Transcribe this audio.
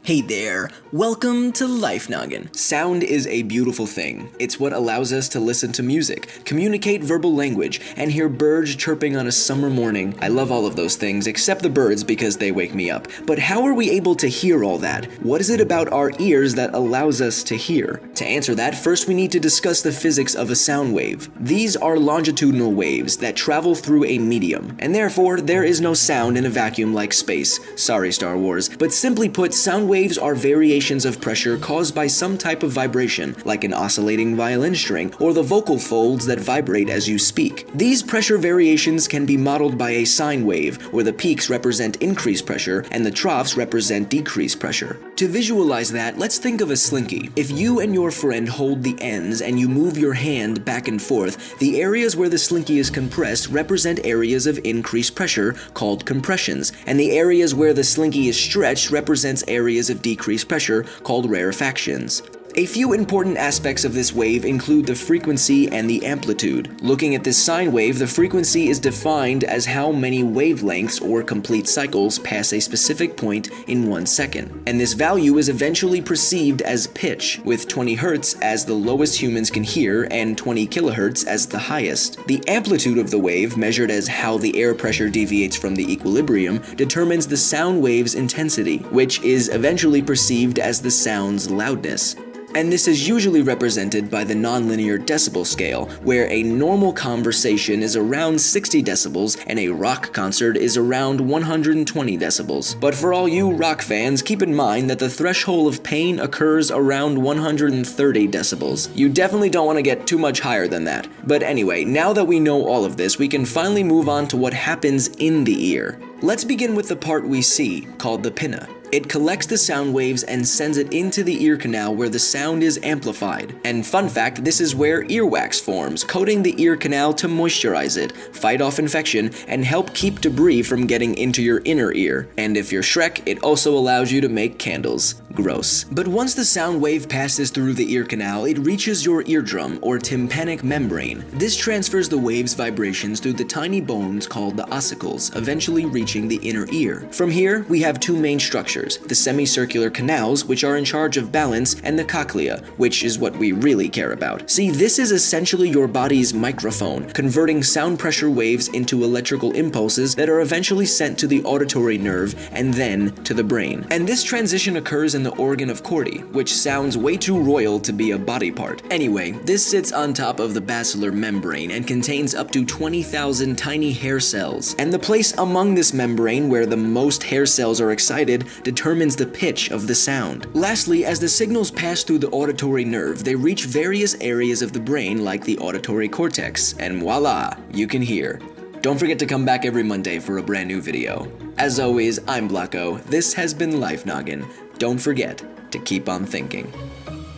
Hey there, welcome to Life Noggin. Sound is a beautiful thing. It's what allows us to listen to music, communicate verbal language, and hear birds chirping on a summer morning. I love all of those things except the birds because they wake me up. But how are we able to hear all that? What is it about our ears that allows us to hear? To answer that, first we need to discuss the physics of a sound wave. These are longitudinal waves that travel through a medium, and therefore there is no sound in a vacuum like space. Sorry, Star Wars. But simply put, sound waves are variations of pressure caused by some type of vibration, like an oscillating violin string or the vocal folds that vibrate as you speak. These pressure variations can be modeled by a sine wave, where the peaks represent increased pressure and the troughs represent decreased pressure. To visualize that, let's think of a slinky. If you and your friend hold the ends and you move your hand back and forth, the areas where the slinky is compressed represent areas of increased pressure called compressions, and the areas where the slinky is stretched represents areas of decreased pressure called rarefactions. A few important aspects of this wave include the frequency and the amplitude. Looking at this sine wave, the frequency is defined as how many wavelengths or complete cycles pass a specific point in 1 second. And this value is eventually perceived as pitch, with 20 Hz as the lowest humans can hear and 20 kHz as the highest. The amplitude of the wave, measured as how the air pressure deviates from the equilibrium, determines the sound wave's intensity, which is eventually perceived as the sound's loudness. And this is usually represented by the nonlinear decibel scale, where a normal conversation is around 60 decibels and a rock concert is around 120 decibels. But for all you rock fans, keep in mind that the threshold of pain occurs around 130 decibels. You definitely don't want to get too much higher than that. But anyway, now that we know all of this, we can finally move on to what happens in the ear. Let's begin with the part we see, called the pinna. It collects the sound waves and sends it into the ear canal where the sound is amplified. And fun fact, this is where earwax forms, coating the ear canal to moisturize it, fight off infection, and help keep debris from getting into your inner ear. And if you're Shrek, it also allows you to make candles. Gross. But once the sound wave passes through the ear canal, it reaches your eardrum or tympanic membrane. This transfers the wave's vibrations through the tiny bones called the ossicles, eventually reaching the inner ear. From here, we have two main structures: the semicircular canals, which are in charge of balance, and the cochlea, which is what we really care about. See, this is essentially your body's microphone, converting sound pressure waves into electrical impulses that are eventually sent to the auditory nerve and then to the brain. And this transition occurs in the organ of Corti, which sounds way too royal to be a body part. Anyway, this sits on top of the basilar membrane and contains up to 20,000 tiny hair cells. And the place among this membrane where the most hair cells are excited determines the pitch of the sound. Lastly, as the signals pass through the auditory nerve, they reach various areas of the brain like the auditory cortex, and voila, you can hear. Don't forget to come back every Monday for a brand new video. As always, I'm Blocko. This has been Life Noggin. Don't forget to keep on thinking.